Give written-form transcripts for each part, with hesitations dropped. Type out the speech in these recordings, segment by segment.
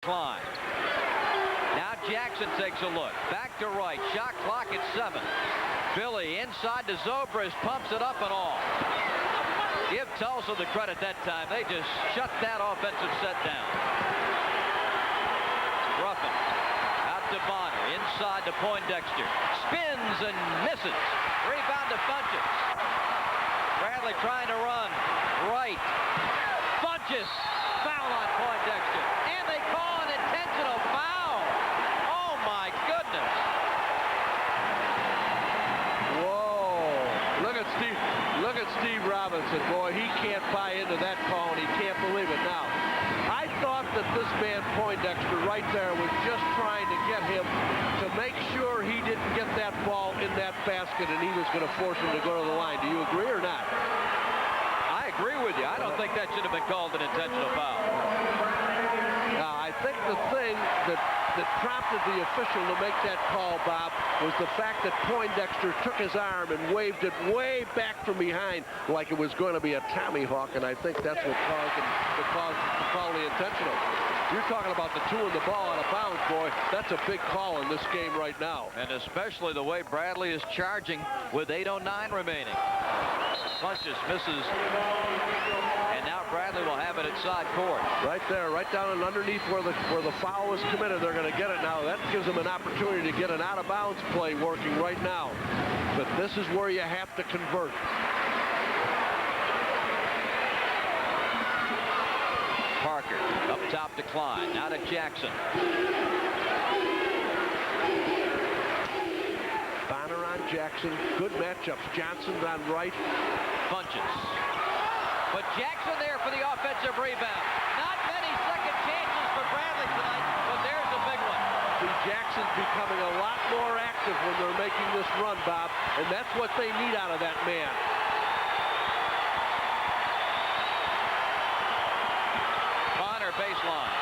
Klein. Now Jackson takes a look. Back to right. Shot clock at 7. Billy inside to Zobrist. Pumps it up and all. Give Tulsa the credit that time. They just shut that offensive set down. Ruffin. Out to Bonner. Inside to Poindexter. Spins and misses. Rebound to Funches. Bradley trying to run. Right. Funches. Foul on Poindexter. And they call an intentional foul. Oh, my goodness. Whoa. Look at Steve Robinson. Boy, he can't buy into that call, and he can't believe it now. I thought that this man Poindexter right there was just trying to get him to make sure he didn't get that ball in that basket, and he was going to force him to go to the line. Do you agree or not? I agree with you. I don't think that should have been called an intentional foul. Now, I think the thing that prompted the official to make that call, Bob, was the fact that Poindexter took his arm and waved it way back from behind like it was going to be a Tommy Hawk, and I think that's what caused him to call the intentional. You're talking about the 2 and the ball out of bounds, boy. That's a big call in this game right now. And especially the way Bradley is charging with 8:09 remaining. Funches misses. And now Bradley will have it at side court. Right there, right down and underneath where the foul was committed. They're going to get it now. That gives them an opportunity to get an out-of-bounds play working right now. But this is where you have to convert. Parker up top to Klein. Now to Jackson. Bonner on Jackson. Good matchups. Johnson's on right. Funches. But Jackson there for the offensive rebound. Not many second chances for Bradley tonight, but there's a big one. See, Jackson's becoming a lot more active when they're making this run, Bob, and that's what they need out of that man. Bonner baseline.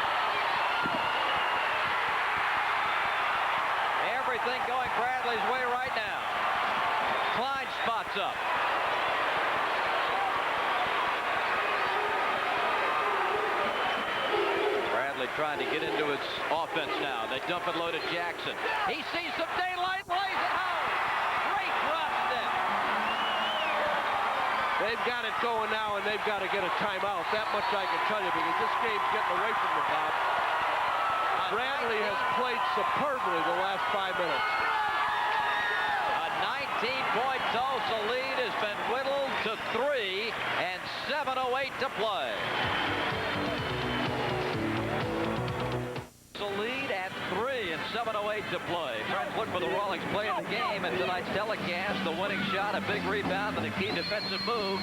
Everything going Bradley's way right now. Klein spots up. Trying to get into its offense now. They dump it low to Jackson. He sees some daylight, lays it home. Great drop step. They've got it going now, and they've got to get a timeout. That much I can tell you, because this game's getting away from them, Bob. Bradley has played superbly the last 5 minutes. A 19-point Tulsa lead has been whittled to 3, and 7:08 to play. The lead at 3 and 7:08 to play. Friends, look for the Rawlings play of the game and tonight's telecast. The winning shot, a big rebound, and a key defensive move.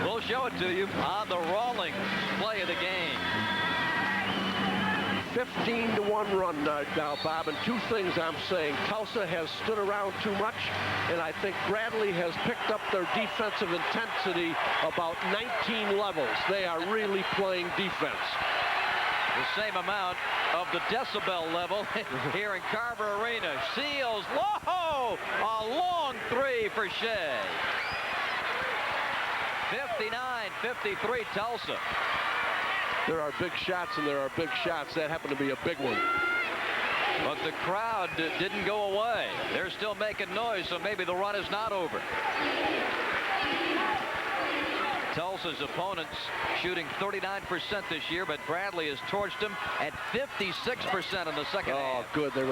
We'll show it to you on the Rawlings play of the game. 15-1 run now, Bob, and 2 things I'm saying. Tulsa has stood around too much, and I think Bradley has picked up their defensive intensity about 19 levels. They are really playing defense. The same amount of the decibel level here in Carver Arena. Seals, whoa, a long 3 for Shea. 59-53 Tulsa. There are big shots, and there are big shots. That happened to be a big one. But the crowd didn't go away. They're still making noise, so maybe the run is not over. Tulsa's opponents shooting 39% this year, but Bradley has torched them at 56% in the second half. Oh, good. They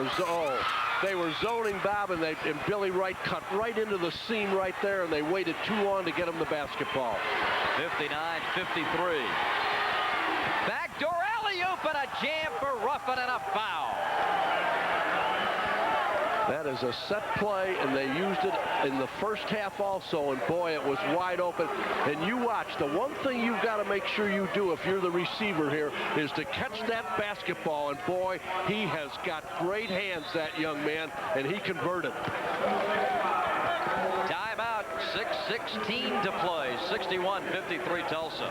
were zoning Bob, and Billy Wright cut right into the seam right there, and they waited too long to get him the basketball. 59-53. Backdoor alley-oop and a jam for Ruffin and a foul. That is a set play, and they used it in the first half also, and boy, it was wide open. And you watch, the one thing you've got to make sure you do if you're the receiver here is to catch that basketball, and boy, he has got great hands, that young man, and he converted. Timeout, 6:16 to play, 61-53 Tulsa.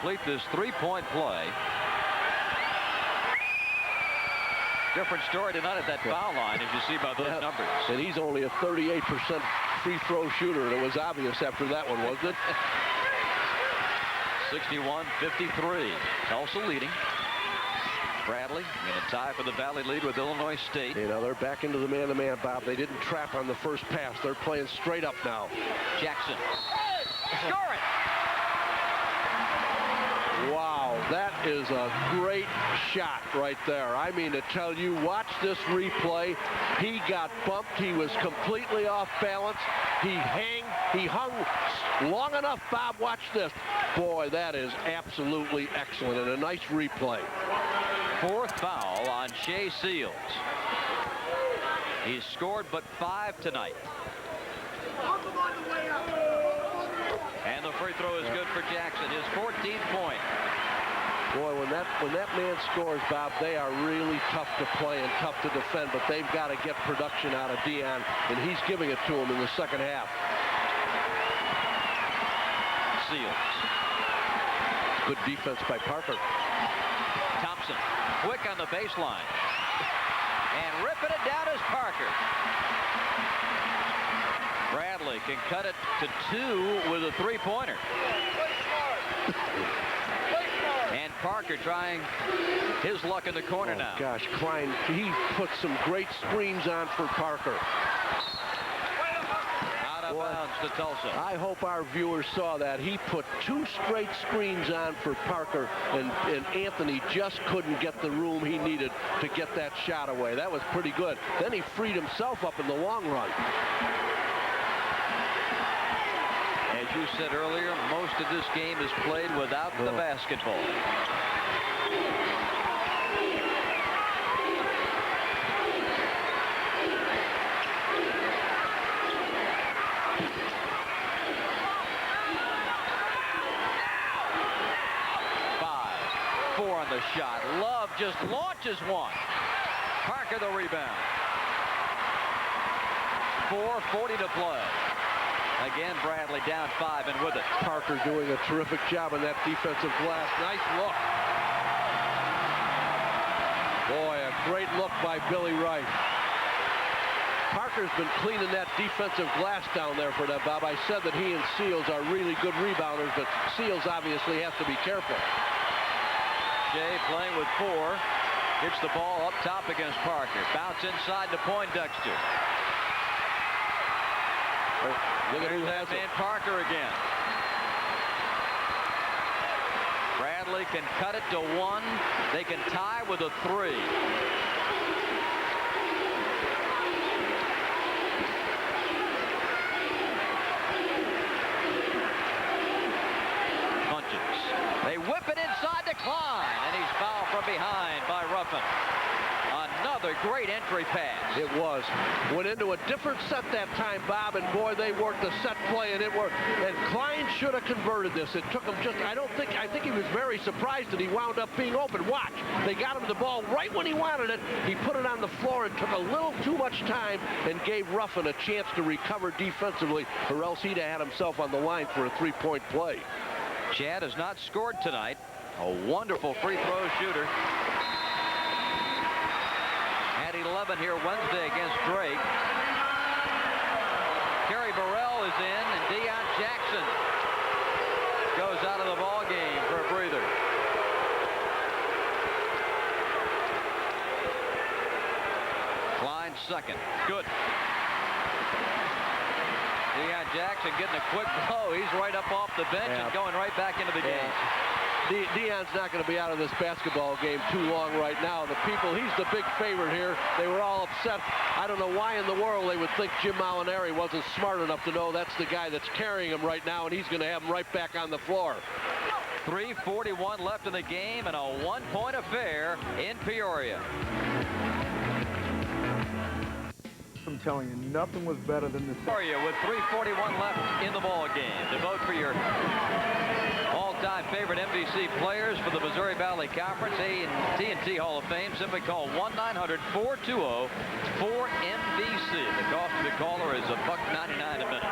Complete this 3-point play. Different story tonight at that foul line, as you see by those numbers. And he's only a 38% free throw shooter, and it was obvious after that one, wasn't it? 61-53. Tulsa leading. Bradley in a tie for the Valley lead with Illinois State. You know, they're back into the man-to-man, Bob. They didn't trap on the first pass. They're playing straight up now. Jackson. Score it! Wow, that is a great shot right there. I mean to tell you, watch this replay. He got bumped. He was completely off balance. He hung long enough, Bob. Watch this. Boy, that is absolutely excellent, and a nice replay. Fourth foul on Shea Seals. He's scored but 5 tonight. And the free throw is good for Jackson, his 14th point. Boy, when that man scores, Bob, they are really tough to play and tough to defend, but they've got to get production out of Dion, and he's giving it to him in the second half. Seals. Good defense by Parker. Thompson, quick on the baseline. And ripping it down is Parker. Bradley can cut it to 2 with a three-pointer. And Parker trying his luck in the corner now. Gosh, Klein, he put some great screens on for Parker. Out of bounds to Tulsa. I hope our viewers saw that. He put 2 straight screens on for Parker, and Anthony just couldn't get the room he needed to get that shot away. That was pretty good. Then he freed himself up in the long run. As you said earlier, most of this game is played without the basketball. The shot. Love just launches one. Parker the rebound. 4:40 to play. Again, Bradley down 5 and with it. Parker doing a terrific job on that defensive glass. Nice look. Boy, a great look by Billy Wright. Parker's been cleaning that defensive glass down there for them, Bob. I said that he and Seals are really good rebounders, but Seals obviously has to be careful. Shea playing with 4. Gets the ball up top against Parker. Bounce inside to Poindexter. Look at who has man, Parker again. Bradley can cut it to 1. They can tie with a 3. They whip it inside to Klein, and he's fouled from behind by Ruffin. Another great entry pass. It was. Went into a different set that time, Bob, and boy, they worked the set play, and it worked. And Klein should have converted this. It took him just, I think he was very surprised that he wound up being open. Watch. They got him the ball right when he wanted it. He put it on the floor and took a little too much time and gave Ruffin a chance to recover defensively, or else he'd have had himself on the line for a 3-point play. Chad has not scored tonight. A wonderful free throw shooter. Had 11 here Wednesday against Drake. Kerry Burrell is in, and Deion Jackson goes out of the ball game for a breather. Klein second. Good. Deion Jackson getting a quick blow. He's right up off the bench and going right back into the game. Deion's not going to be out of this basketball game too long right now. The people, he's the big favorite here. They were all upset. I don't know why in the world they would think Jim Molinari wasn't smart enough to know that's the guy that's carrying him right now, and he's going to have him right back on the floor. 3:41 left in the game, and a one-point affair in Peoria. I'm telling you, nothing was better than this. Peoria with 3:41 left in the ball game. To vote for your all-time favorite MVC players for the Missouri Valley Conference A&T Hall of Fame, simply call 1-900-420-4MVC. The cost of the caller is $1.99 a minute.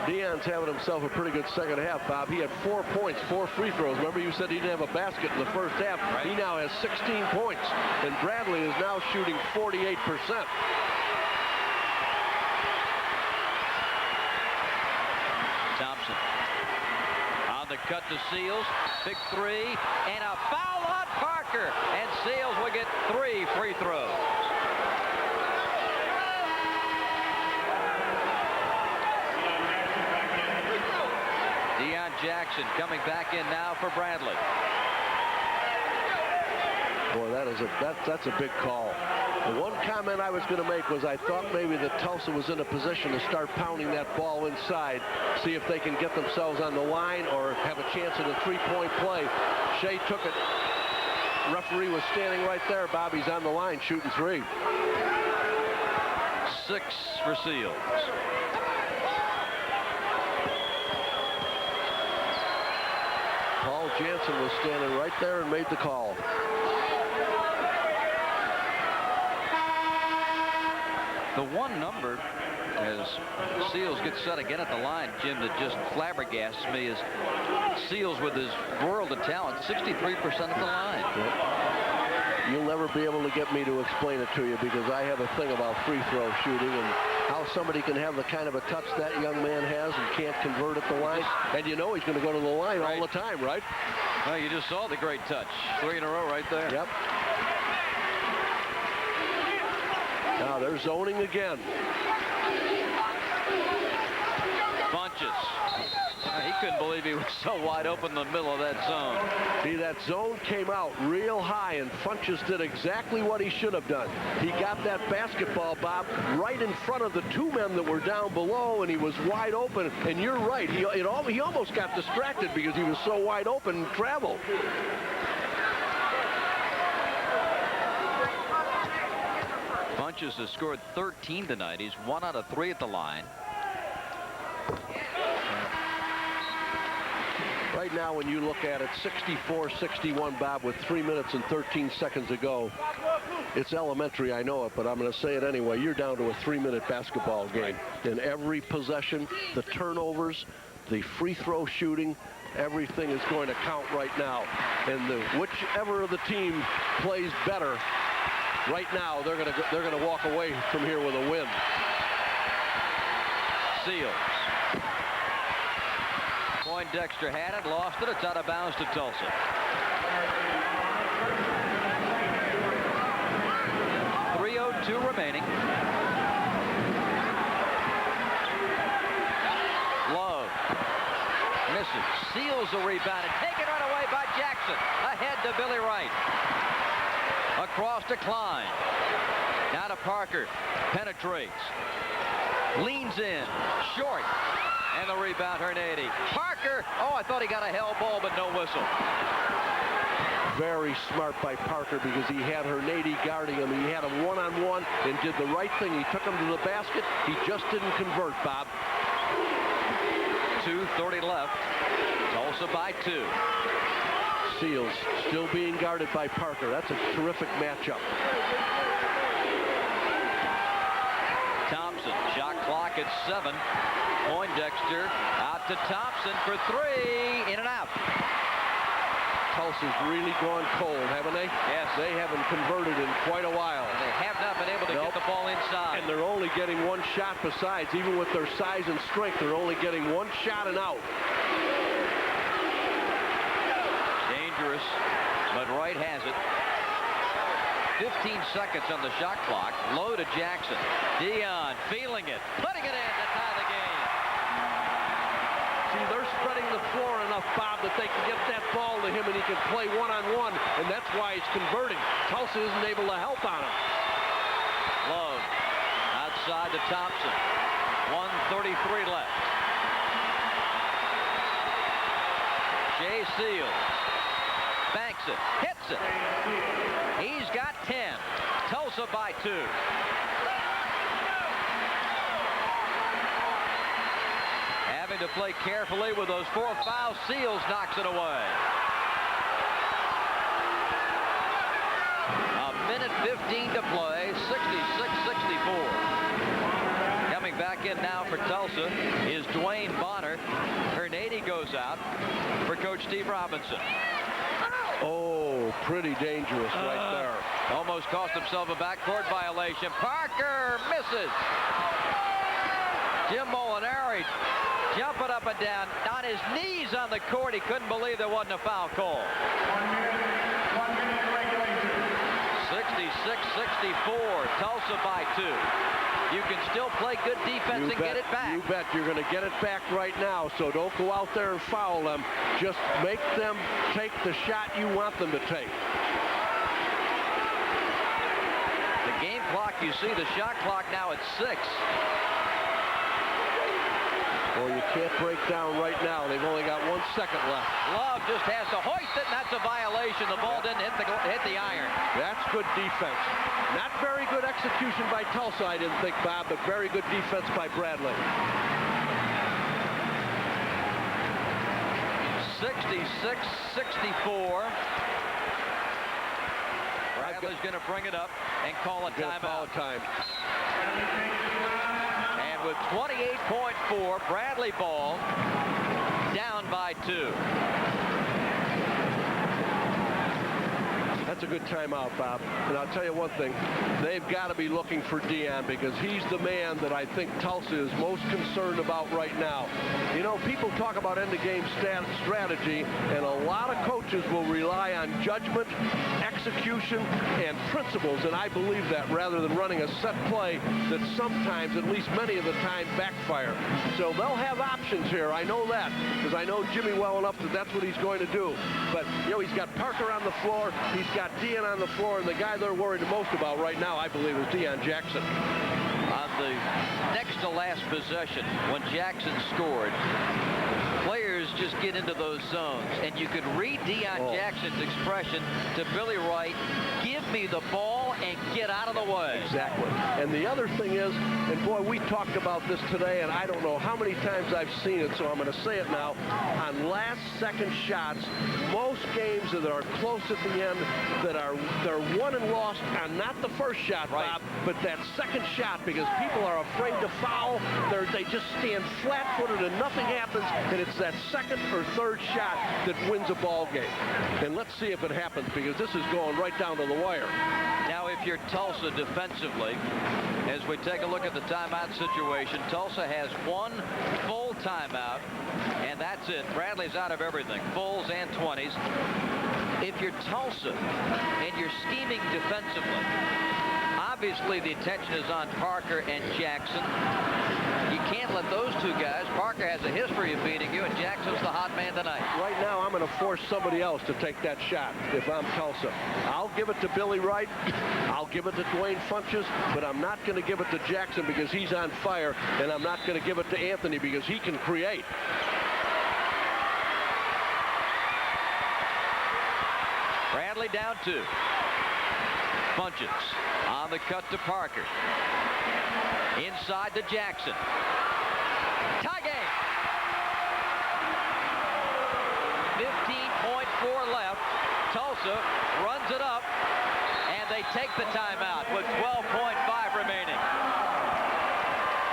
Deion's having himself a pretty good second half, Bob. He had 4 points, 4 free throws. Remember you said he didn't have a basket in the first half. Right. He now has 16 points, and Bradley is now shooting 48%. Thompson on the cut to Seals. Big three and a foul on Parker. And Seals will get 3 free throws. Deion Jackson coming back in now for Bradley. Boy, that's a big call. The one comment I was going to make was I thought maybe that Tulsa was in a position to start pounding that ball inside, see if they can get themselves on the line or have a chance at a three-point play. Shea took it. Referee was standing right there. Bobby's on the line shooting 3. 6 for Seals. Paul Jansen was standing right there and made the call. The one number, as Seals gets set again at the line, Jim, that just flabbergasts me is Seals with his world of talent, 63% at the line. Yep. You'll never be able to get me to explain it to you because I have a thing about free throw shooting and how somebody can have the kind of a touch that young man has and can't convert at the line. And you know he's going to go to the line all the time, right? Well, you just saw the great touch. 3 in a row right there. Yep. Now they're zoning again. Funches. He couldn't believe he was so wide open in the middle of that zone. See, that zone came out real high, and Funches did exactly what he should have done. He got that basketball, Bob, right in front of the 2 men that were down below, and he was wide open. And you're right, he almost got distracted because he was so wide open and traveled. Funches has scored 13 tonight. He's 1 out of 3 at the line. Right now, when you look at it, 64-61, Bob, with 3 minutes and 13 seconds to go. It's elementary, I know it, but I'm going to say it anyway. You're down to a 3-minute basketball game. In every possession, the turnovers, the free throw shooting, everything is going to count right now. And whichever of the team plays better, right now they're going to walk away from here with a win. Seals. Poindexter had it, lost it. It's out of bounds to Tulsa. .302 remaining. Love misses. Seals the rebound and taken right away by Jackson. Ahead to Billy Wright. Across to Klein. Now to Parker. Penetrates. Leans in. Short. And the rebound, Hernady. Parker. Oh, I thought he got a hell ball, but no whistle. Very smart by Parker because he had Hernady guarding him. He had him one-on-one and did the right thing. He took him to the basket. He just didn't convert, Bob. 2:30 left. Tulsa by 2. Seals still being guarded by Parker. That's a terrific matchup. Thompson, shot clock at 7. Poindexter out to Thompson for 3. In and out. Tulsa's really gone cold, haven't they? Yes. They haven't converted in quite a while. And they have not been able to get the ball inside. And they're only getting 1 shot besides. Even with their size and strength, they're only getting 1 shot and out. Dangerous, but Wright has it. 15 seconds on the shot clock. Low to Jackson. Deion feeling it, putting it in to tie the game. See, they're spreading the floor enough, Bob, that they can get that ball to him and he can play one-on-one, and that's why he's converting. Tulsa isn't able to help on him. Love outside to Thompson. 1:33 left. Shea Seals banks it, hits it. He's got 10. Tulsa by 2. Having to play carefully with those 4 fouls. Seals knocks it away. A minute 15 to play. 66-64. Coming back in now for Tulsa is Dwayne Bonner. Hernady goes out for Coach Steve Robinson. Oh, pretty dangerous right there. Almost cost himself a backcourt violation. Parker misses. Jim Molinari jumping up Chapman down on his knees on the court. He couldn't believe there wasn't a foul call. 1 minute regulation. 66-64, Tulsa by 2. You can still play good defense and get it back. You bet. You're going to get it back right now, so don't go out there and foul them. Just make them take the shot you want them to take. The game clock, you see the shot clock now at 6. Well, you can't break down right now. They've only got 1 second left. Love just has to hoist it, and that's a violation. The ball didn't hit the iron. That's good defense. Not very good execution by Tulsa, I didn't think, Bob, but very good defense by Bradley. 66-64. Bradley's going to bring it up and call a timeout. And with 28.4, Bradley ball down by 2. That's a good timeout, Bob. And I'll tell you one thing. They've got to be looking for Dion because he's the man that I think Tulsa is most concerned about right now. You know, people talk about end-of-game strategy, and a lot of coaches will rely on judgment, execution, and principles, and I believe that, rather than running a set play that sometimes, at least many of the time, backfire. So they'll have options here. I know that because I know Jimmy well enough that that's what he's going to do. But, you know, he's got Parker on the floor. He's got Dion on the floor, and the guy they're worried the most about right now, I believe, is Deion Jackson. On the next to last possession, when Jackson scored, players just get into those zones, and you could read Deion Jackson's expression to Billy Wright, give me the ball and get out of the way. Exactly. And the other thing is, and boy, we talked about this today, and I don't know how many times I've seen it, so I'm going to say it now. On last-second shots, most games that are close at the end, they're won and lost on not the first shot, Bob, but that second shot, because people are afraid to foul. They just stand flat-footed and nothing happens, and it's that second or third shot that wins a ball game. And let's see if it happens, because this is going right down to the wire. Now, if you're Tulsa defensively, as we take a look at the timeout situation, Tulsa has 1 full timeout, and that's it. Bradley's out of everything, fulls and 20s. If you're Tulsa and you're scheming defensively, obviously the attention is on Parker and Jackson. You can't let those two guys. Parker has a history of beating you, and Jackson's the hot man tonight. Right now, I'm going to force somebody else to take that shot if I'm Tulsa. I'll give it to Billy Wright. I'll give it to Dwayne Funches, but I'm not going to give it to Jackson because he's on fire, and I'm not going to give it to Anthony because he can create. Bradley down 2. Funches on the cut to Parker. Inside to Jackson. Tie game. 15.4 left. Tulsa runs it up, and they take the timeout with 12.5 remaining.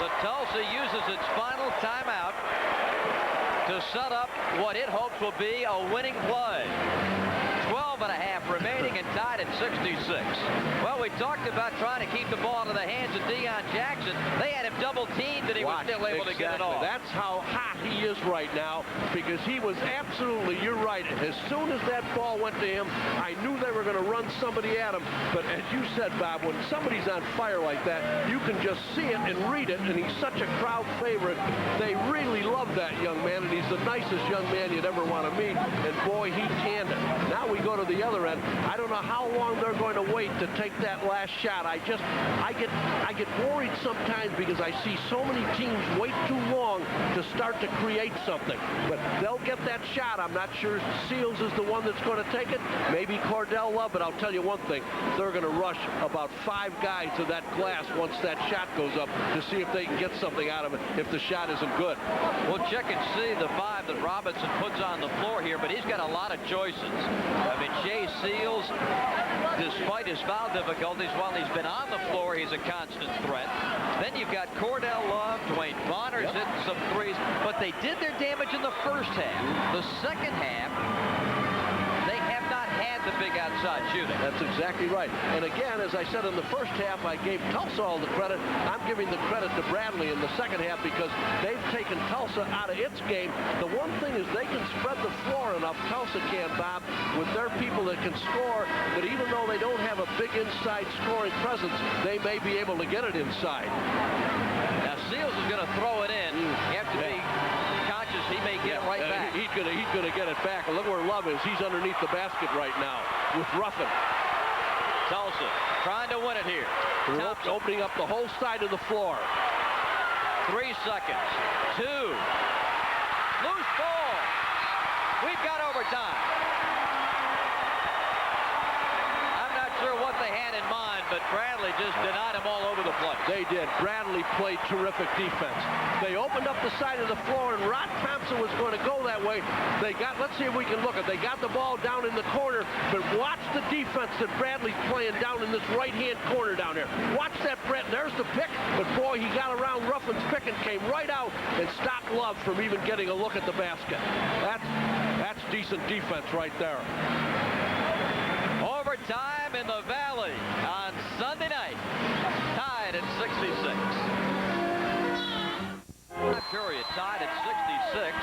The Tulsa uses its final timeout to set up what it hopes will be a winning play. 12.5 remaining and tied at 66. Well, we talked about trying to keep the ball out of the hands of Deion Jackson. They had him double teamed, and he was still able to get it off. That's how hot he is right now, because he was absolutely, you're right, as soon as that ball went to him, I knew they were going to run somebody at him. But as you said, Bob, when somebody's on fire like that, you can just see it and read it, and he's such a crowd favorite. They really love that young man, and he's the nicest young man you'd ever want to meet, and boy, he canned it. Now we go to the other end. I don't know how long they're going to wait to take that last shot. I get worried sometimes because I see so many teams wait too long to start to create something. But they'll get that shot. I'm not sure Seals is the one that's going to take it. Maybe Cordell Love, but I'll tell you one thing. They're going to rush about 5 guys to that glass once that shot goes up to see if they can get something out of it if the shot isn't good. We'll check and see the 5 that Robinson puts on the floor here, but he's got a lot of choices. I mean, Shea Seals, despite his foul difficulties, while he's been on the floor, he's a constant threat. Then you've got Cordell Love, Dwayne Bonner's hitting some threes, but they did their damage in the first half. The second half, they have not had the big outside shooting. That's exactly right. And again, as I said in the first half, I gave Tulsa all the credit. I'm giving the credit to Bradley in the second half because they've taken Tulsa out of its game. The one thing is they can spread the floor enough, Tulsa can, Bob, with their people that can score, that even though they don't have a big inside scoring presence, they may be able to get it inside. Now Seals is going to throw it in. You have to be conscious he may get it right back. He's gonna get it back. And look where Love is. He's underneath the basket right now with Ruffin. Tulsa trying to win it here. Thompson Opening up the whole side of the floor. 3 seconds. 2. Loose ball. We've got overtime. I'm not sure what they had in mind, but Bradley just denied them all over the place. They did. Bradley played terrific defense. They opened up the side of the floor, and Rod Thompson was going to go that way. Let's see if we can look at. They got the ball down in the corner, but watch the defense that Bradley's playing down in this right-hand corner down there. Watch that, Brett. There's the pick, but boy, he got around Ruffin's pick and came right out and stopped Love from even getting a look at the basket. That's decent defense right there. Overtime in the Valley on Sunday night. Tied at 66. Period. Tied at 66.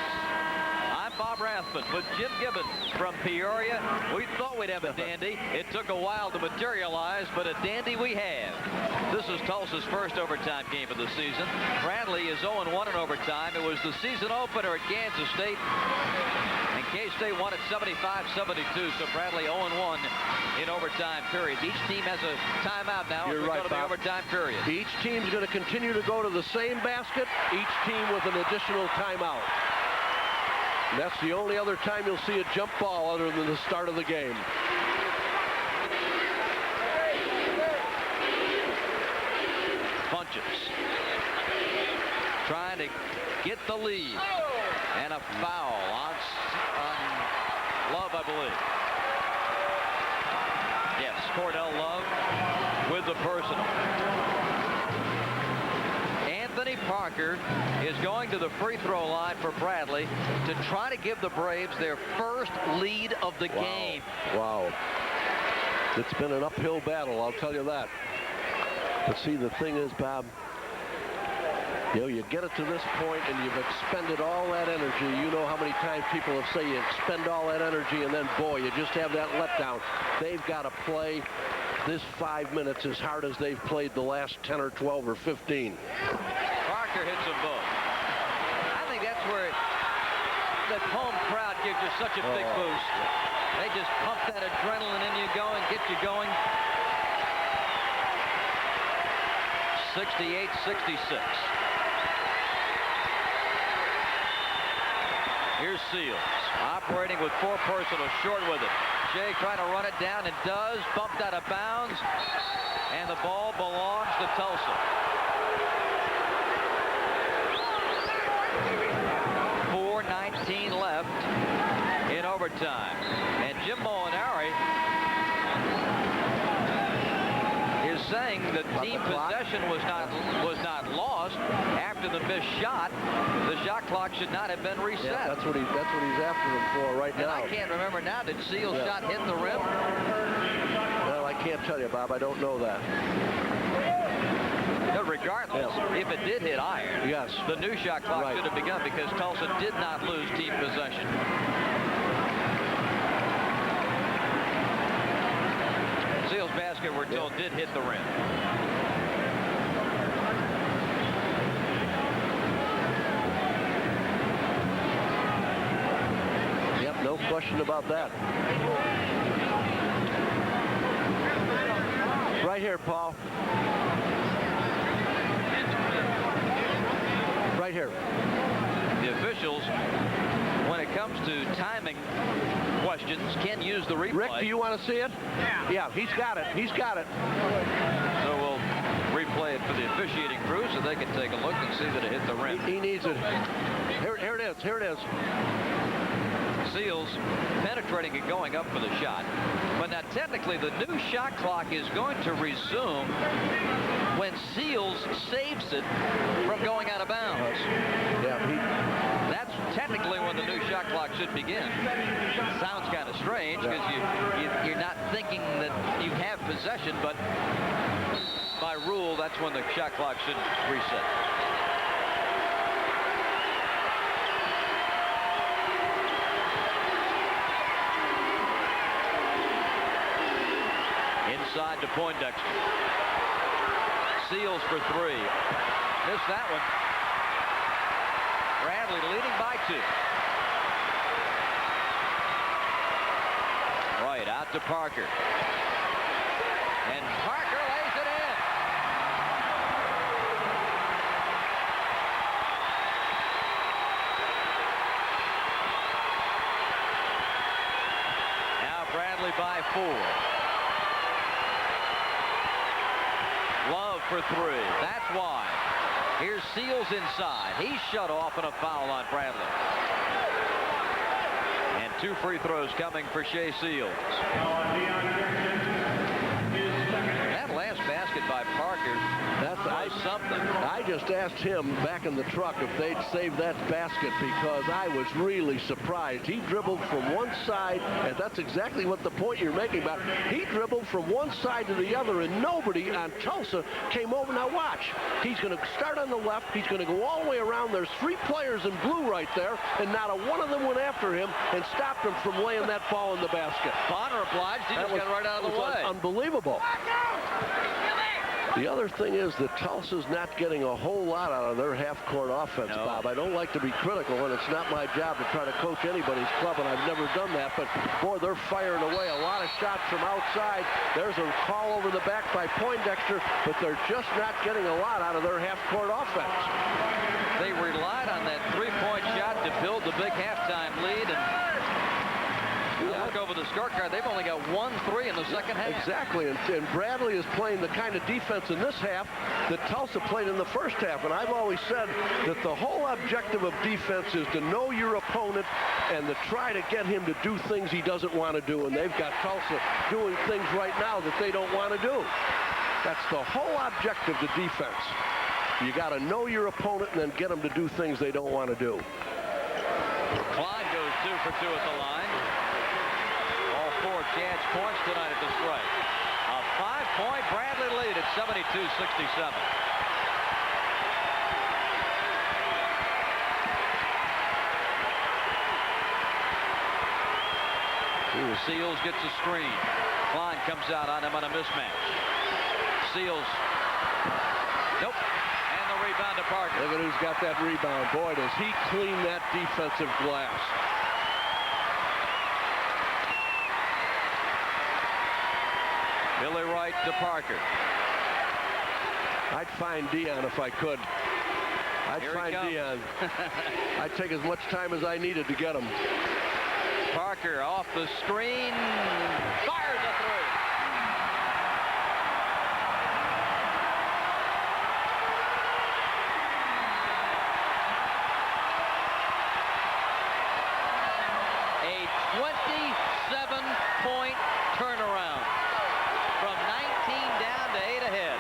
I'm Bob Rathman with Jim Gibbons from Peoria. We thought we'd have a dandy. It took a while to materialize, but a dandy we have. This is Tulsa's first overtime game of the season. Bradley is 0-1 in overtime. It was the season opener at Kansas State. And K-State won at 75-72, so Bradley 0-1 in overtime periods. Each team has a timeout now. You're right, go to the Bob. overtime period. Each team's going to continue to go to the same basket, each team with an additional timeout. And that's the only other time you'll see a jump ball other than the start of the game. Funches trying to get the lead. And a foul on Love, I believe. Yes, Cordell Love with the personal. Anthony Parker is going to the free throw line for Bradley to try to give the Braves their first lead of the game. Wow. It's been an uphill battle, I'll tell you that. But see, the thing is, Bob, you get it to this point and you've expended all that energy. You know how many times people have said you expend all that energy and then, boy, you just have that letdown. They've got to play this 5 minutes as hard as they've played the last 10 or 12 or 15. Parker hits them both. I think that's where that home crowd gives you such a big boost. They just pump that adrenaline in you going, get you going. 68-66. Here's Seals operating with 4 personal, short with it. Shea trying to run it down and does. Bumped out of bounds. And the ball belongs to Tulsa. 4:19 left in overtime. And Jim Molinari is saying that team possession was not lost after the missed shot. The shot clock should not have been reset. Yeah, that's what he's after them for right now. And I can't remember now, did Seals' shot hit the rim? Well, I can't tell you, Bob. I don't know that. But regardless, if it did hit iron, the new shot clock should have begun because Tulsa did not lose team possession. Seals' basket, we're told, did hit the rim. Yep, no question about that. Right here, Paul. Right here. The officials, when it comes to timing questions, can use the replay. Rick, do you want to see it? Yeah. Yeah, he's got it. He's got it. So we'll replay it for the officiating crew so they can take a look and see that it hit the rim. He needs it. Here it is. Here it is. Seals penetrating and going up for the shot. But now technically the new shot clock is going to resume when Seals saves it from going out of bounds. Yeah, That's technically when the new shot shot clock should begin. Sounds kind of strange because you're not thinking that you have possession, but by rule, that's when the shot clock should reset. Inside to Poindexter. Seals for three. Missed that one. Bradley leading by 2. Right out to Parker. And Parker lays it in. Now Bradley by 4. Love for 3. That's why. Here's Seals inside. He's shut off and a foul on Bradley. And 2 free throws coming for Shea Seals. That last basket by Parker, that's something. I just asked him back in the truck if they'd save that basket because I was really surprised. He dribbled from one side, and that's exactly what the point you're making about. He dribbled from one side to the other, and nobody on Tulsa came over. Now watch. He's going to start on the left. He's going to go all the way around. There's 3 players in blue right there, and not a one of them went after him and stopped him from laying that ball in the basket. Bonner obliged. He just got right out of the way. Unbelievable. The other thing is that Tulsa's not getting a whole lot out of their half-court offense, No. Bob. I don't like to be critical, and it's not my job to try to coach anybody's club, and I've never done that. But, boy, they're firing away a lot of shots from outside. There's a call over the back by Poindexter, but they're just not getting a lot out of their half-court offense. They relied on that 3-point shot to build the big halftime lead, and look over the scorecard. They've only got 1 3 in the second half. Exactly, and Bradley is playing the kind of defense in this half that Tulsa played in the first half. And I've always said that the whole objective of defense is to know your opponent and to try to get him to do things he doesn't want to do. And they've got Tulsa doing things right now that they don't want to do. That's the whole objective to defense. You got to know your opponent and then get them to do things they don't want to do. Klein goes 2 for 2 at the line. 4 chance points tonight at the strike. A 5-point Bradley lead at 72-67. Seals gets a screen. Klein comes out on him on a mismatch. Seals. Nope. And the rebound to Parker. Look at who's got that rebound. Boy, does he clean that defensive glass. Billy Wright to Parker. I'd find Dion if I could. I'd find Dion. I'd take as much time as I needed to get him. Parker off the screen. Fires a 3. A 27-point turnaround. From 19 down to 8 ahead.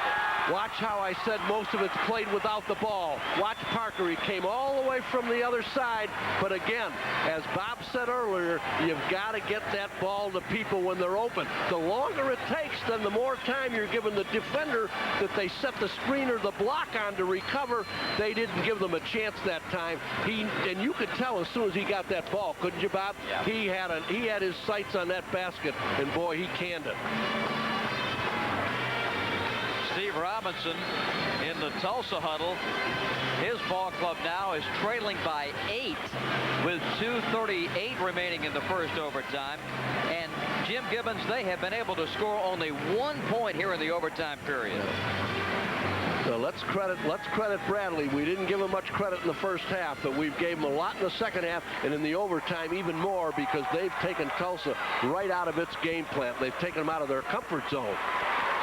Watch how I said most of it's played without the ball. Watch Parker. He came all the way from the other side. But again, as Bob said earlier, you've got to get that ball to people when they're open. The longer it takes, then the more time you're giving the defender that they set the screen or the block on to recover. They didn't give them a chance that time. And you could tell as soon as he got that ball, couldn't you, Bob? Yeah. He had his sights on that basket, and boy, he canned it. Steve Robinson in the Tulsa huddle. His ball club now is trailing by 8 with 2:38 remaining in the first overtime. And Jim Gibbons, they have been able to score only 1 point here in the overtime period. So let's credit Bradley. We didn't give him much credit in the first half, but we've gave him a lot in the second half, and in the overtime even more, because they've taken Tulsa right out of its game plan. They've taken them out of their comfort zone.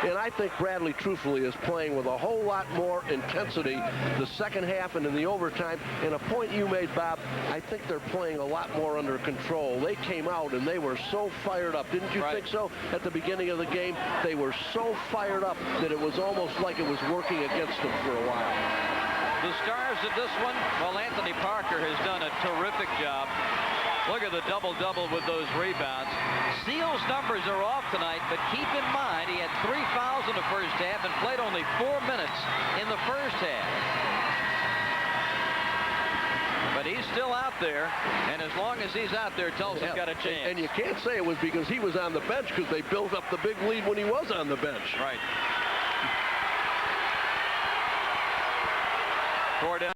And I think Bradley, truthfully, is playing with a whole lot more intensity the second half and in the overtime. And a point you made, Bob, I think they're playing a lot more under control. They came out and they were so fired up. Didn't you think so at the beginning of the game? They were so fired up that it was almost like it was working against them for a while. The stars of this one, well, Anthony Parker has done a terrific job. Look at the double-double with those rebounds. Seals' numbers are off tonight, but keep in mind he had 3 fouls in the first half and played only 4 minutes in the first half. But he's still out there, and as long as he's out there, Tulsa's got a chance. And you can't say it was because he was on the bench, because they built up the big lead when he was on the bench. Right. Four down.